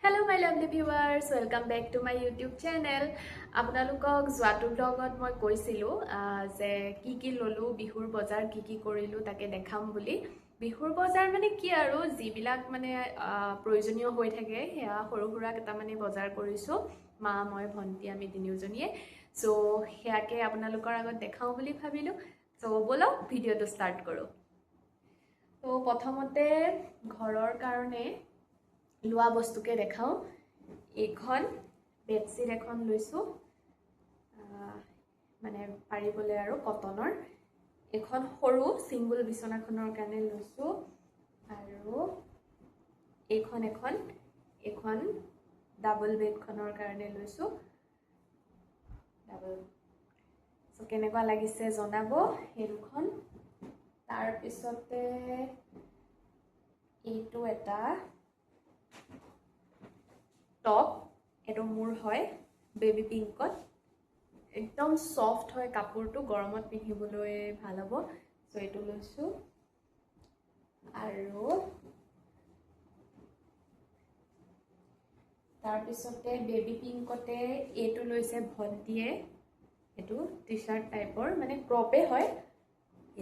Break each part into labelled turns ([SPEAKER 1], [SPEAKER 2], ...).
[SPEAKER 1] Hello my lovely viewers, welcome back to my YouTube channel. আপোনালোকক যোৱাটো ব্লগত মই কৈছিলো যে কি ললো বিহুৰ বজাৰ কি কৰিলো তাকে দেখাম বুলি। বিহুৰ বজাৰ মানে কি আৰু যিবিলাক মানে প্ৰয়োজনীয় হৈ থাকে হেয়া সৰু সুৰা কেটা মানে বজাৰ কৰিছো মা মই ভন্টি আমি তিনিওজনীয়ে। সো হেয়াকে আপোনালোকৰ আগত দেখাও বুলি ভাবিলো। সো বলক ভিডিওটো ষ্টাৰ্ট কৰো। তো প্ৰথমতে ঘৰৰ কাৰণে লোৱা বস্তুকে দেখাও। এইখন বেডশিট এখন লৈছো মানে পাৰিবলে আৰু কটনৰ। এখন সৰু সিঙ্গল বিছনাখনৰ কাৰণে লৈছো আৰু এখন ডাবল বেডখনৰ কাৰণে লৈছো। ডাবল সো কেনেকুৱা লাগিছে জনাব এই দুখন। তাৰ পিছতে এইটো এটা টপ, এটো মোৰ হয় বেবি পিংকত, একদম সফট হয় কাপোৰটো, গৰমত পিন্ধিবলৈ ভাল হ'ব। সো এটো লৈছো আৰু তাৰ পিছতে বেবি পিংকতে এটো লৈছে ভন্টিয়ে। এটো টি-শাৰ্ট টাইপৰ মানে ক্ৰপে হয়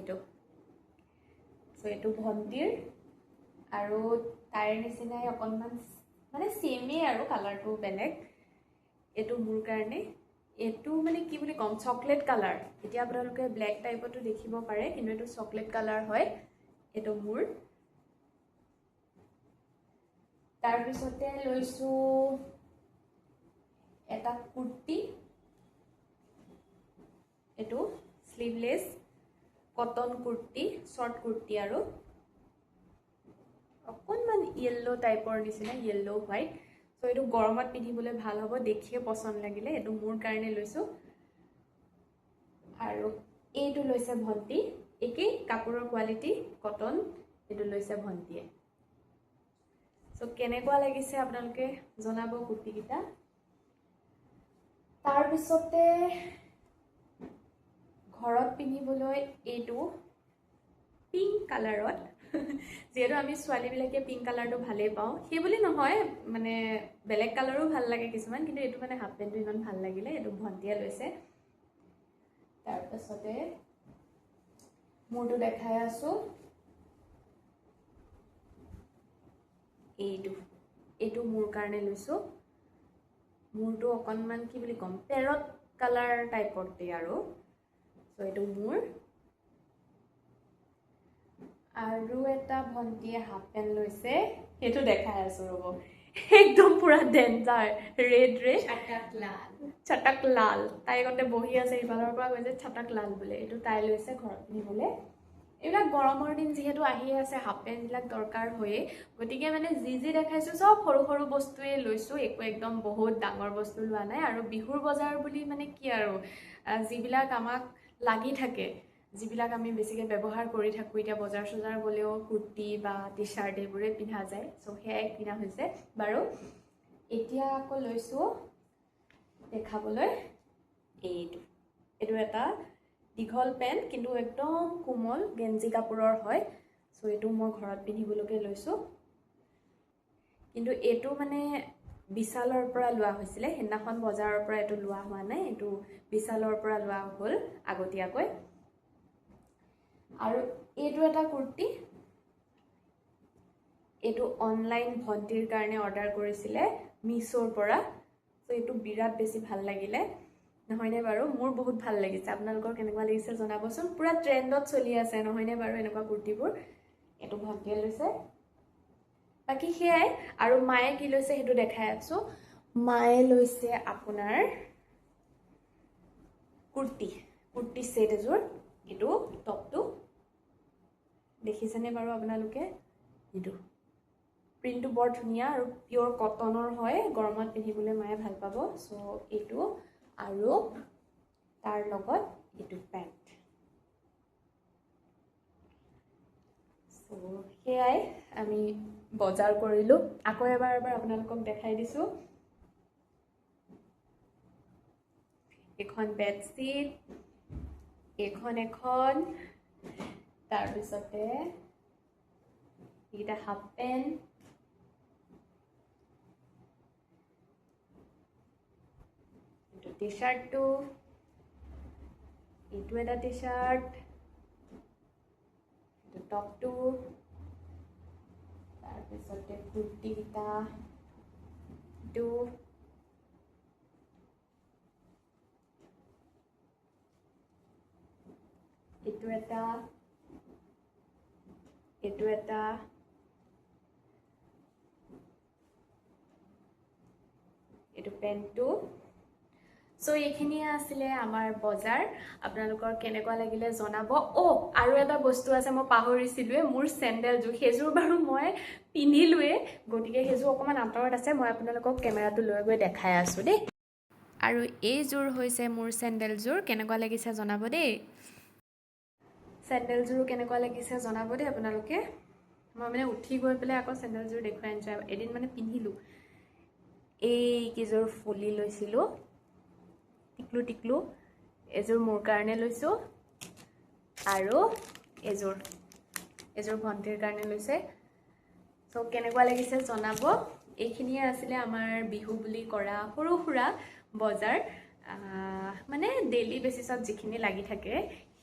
[SPEAKER 1] এটো। সো এটো ভন্টিৰ আৰু তাইৰ নিচিনাই অকনমান মানে সেমে আৰু কালাৰটো বেলেগ। এটো মোৰ কাৰণে, এটো মানে কি বুলি কম চকলেট কালাৰ। এতিয়া আপোনালোকে ব্ল্যাক টাইপতো দেখিব পাৰে কিন্তু এটো চকলেট কালাৰ হয়। এটো মোৰ। তাৰ পিছতে লৈছো এটা কুৰ্তি। এটো sleeveless cotton kurti, short kurti আৰু অকনমান ইয়েলো টাইপৰ নিচিনা, ইয়েলো হোৱাইট। সো এটো গৰমত পিন্ধিবলৈ ভাল হ'ব, দেখিয়ে পছন্দ লাগিলে এটো মোৰ কাৰণে লৈছো। আৰু এইটো লৈছে ভন্টি, একেই কাপোৰৰ কোৱালিটি কটন, এটো লৈছে ভন্টিয়ে। সো কেনেকুৱা লাগিছে আপোনালোকে জনাব কুৰ্তি কিটা। তাৰ পিছতে ঘৰত পিন্ধিবলৈ এইটো পিংক কালাৰত যেহেতু আমি ছোৱালী বিলাকে পিংক কালাৰটো ভালেই পাওঁ, সেই বুলি নহয় মানে বেলেগ কালাৰো ভাল লাগে কিছুমান, কিন্তু এইটো মানে হাফ পেন্টটো ইমান ভাল লাগিলে, এইটো ভন্টিয়ে লৈছে। তাৰ পাছতে মোৰটো দেখাই আছো এইটো মোৰ কাৰণে লৈছো। মোৰটো অকনমান কি বুলি কম পেৰট কালাৰ টাইপৰতে আৰু। সো এইটো মোৰ। আৰু এটা ভন্টিয়ে হাফ পেন্ট লৈছে, সেইটো দেখাই আছো ৰব। একদম পুৰা ডেঞ্জাৰ ৰেড ছটাক লাল। তাই গতে বহি আছে, ইফালৰ পৰা কৈছে ছটাক লাল বোলে। এইটো তাই লৈছে ঘৰত পিন্ধিবলৈ। এইবিলাক গৰমৰ দিন যিহেতু আহি আছে, হাফ পেন্ট বিলাক দৰকাৰ হয়ে, গতিকে মানে যি দেখাইছো সব সৰু সৰু বস্তুৱে লৈছো, একো একদম বহুত ডাঙৰ বস্তু লোৱা নাই। আৰু বিহুৰ বজাৰ বুলি মানে কি আৰু যিবিলাক আমাক লাগি থাকে, যিবিলাক আমি বেছিকৈ ব্যৱহাৰ কৰি থাকোঁ, এতিয়া বজাৰ চজাৰ গ'লেও কুৰ্তি বা টি-শাৰ্ট এইবোৰে পিন্ধা যায়। সো সেয়াই কিনা হৈছে বাৰু। এতিয়া আকৌ লৈছো দেখাবলৈ এইটো এটা দীঘল পেন্ট, কিন্তু একদম কোমল গেঞ্জি কাপোৰৰ হয়। সো এইটো মই ঘৰত পিন্ধিবলৈকে লৈছো। কিন্তু এইটো মানে বিশালৰ পৰা লোৱা হৈছিলে, সেইদিনাখন বজাৰৰ পৰা এইটো লোৱা হোৱা নাই, এইটো বিশালৰ পৰা লোৱা হ'ল আগতীয়াকৈ। আৰু এইটো এটা কুৰ্তি, এইটো অনলাইন ভন্টিৰ কাৰণে অৰ্ডাৰ কৰিছিলে মিছোৰ পৰা। সো এইটো বিৰাট বেছি ভাল লাগিলে নহয়নে বাৰু। মোৰ বহুত ভাল লাগিছে, আপোনালোকৰ কেনেকুৱা লাগিছে জনাবচোন। পুৰা ট্ৰেন্ডত চলি আছে নহয়নে বাৰু এনেকুৱা কুৰ্তিবোৰ। এইটো ভন্টিয়ে লৈছে। বাকি সেয়াই। আৰু মায়ে কি লৈছে সেইটো দেখাই আছো। মায়ে লৈছে আপোনাৰ কুৰ্তি সেট এযোৰ। এইটো টপটো দেখিছেনে বাৰু আপোনালোকে। এইটো প্ৰিন্টটো বৰ ধুনীয়া আৰু পিয়ৰ কটনৰ হয়, গৰমত পিন্ধিবলৈ মায়ে ভাল পাব। সো এইটো আৰু তাৰ লগত এইটো পেন্ট। সো সেয়াই আমি বজাৰ কৰিলো। আকৌ এবাৰ আপোনালোকক দেখাই দিছো। এখন বেডশিট, এখন তাৰ পিছতে এইটা হাফ পেন্ট, টি-শ্বাৰ্টটো, এইটো এটা টি-শ্বাৰ্ট, এইটো টপটো, তাৰপিছতে কুৰ্তিকেইটা, এইটো এটা, এইটো এটা, এইটো পেণ্টটো। সো এইখিনিয়ে আছিলে আমাৰ বজাৰ। আপোনালোকৰ কেনেকুৱা লাগিলে জনাব। আৰু এটা বস্তু আছে মই পাহৰিছিলোৱে, মোৰ চেণ্ডেলযোৰ, সেইযোৰ বাৰু মই পিন্ধিলোৱে, গতিকে সেইযোৰ অকণমান আঁতৰত আছে, মই আপোনালোকক কেমেৰাটো লৈ গৈ দেখাই আছোঁ দেই। আৰু এইযোৰ হৈছে মোৰ চেণ্ডেলযোৰ, কেনেকুৱা লাগিছে জনাব দেই। চেণ্ডেলযোৰো কেনেকুৱা লাগিছে জনাব দেই আপোনালোকে। মই মানে উঠি গৈ পেলাই আকৌ চেণ্ডেলযোৰ দেখুৱাই আনিছোঁ, এদিন মানে পিন্ধিলোঁ। এইকেইযোৰ ফুলি লৈছিলোঁ, টিকলু টিকলু, এযোৰ মোৰ কাৰণে লৈছোঁ, আৰু এযোৰ ভণ্টিৰ কাৰণে লৈছে। সো কেনেকুৱা লাগিছে জনাব। এইখিনিয়ে আছিলে আমাৰ বিহু বুলি কৰা সৰু সুৰা বজাৰ, মানে ডেইলি বেচিছত যিখিনি লাগি থাকে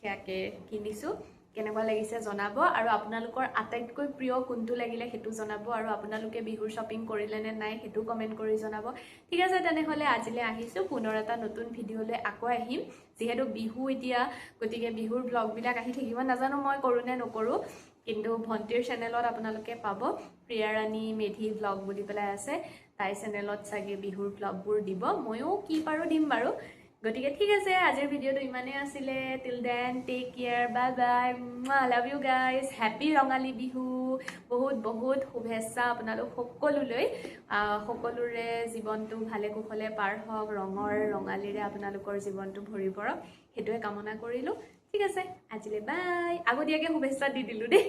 [SPEAKER 1] সেয়াকে কিনিছোঁ। কেনেকুৱা লাগিছে জনাব, আৰু আপোনালোকৰ আটাইতকৈ প্ৰিয় কোনটো লাগিলে সেইটো জনাব, আৰু আপোনালোকে বিহুৰ শ্বপিং কৰিলে নে নাই সেইটো কমেণ্ট কৰি জনাব। ঠিক আছে, তেনেহ'লে আজিলৈ আহিছোঁ, পুনৰ এটা নতুন ভিডিঅ'লৈ আকৌ আহিম। যিহেতু বিহু এতিয়া, গতিকে বিহুৰ ব্লগবিলাক আহি থাকিব, নাজানো মই কৰোঁ নে নকৰোঁ, কিন্তু ভণ্টিৰ চেনেলত আপোনালোকে পাব, প্ৰিয়াৰাণী মেধি ব্লগ বুলি পেলাই আছে, তাই চেনেলত চাগে বিহুৰ ব্লগবোৰ দিব, ময়ো কি পাৰোঁ দিম বাৰু। গতিকে ঠিক আছে, আজিৰ ভিডিঅ'টো ইমানেই আছিলে। Till then take care, bye bye, love you guys, happy Rongali Bihu, বহুত বহুত শুভেচ্ছা আপোনালোক সকলোলৈ। সকলোৰে জীৱনটো ভালে কুশলে পাৰ হওক, ৰঙালীৰে আপোনালোকৰ জীৱনটো ভৰি পৰক, সেইটোৱে কামনা কৰিলোঁ। ঠিক আছে, আজিলৈ বাই, আগতীয়াকৈ শুভেচ্ছা দি দিলোঁ দেই।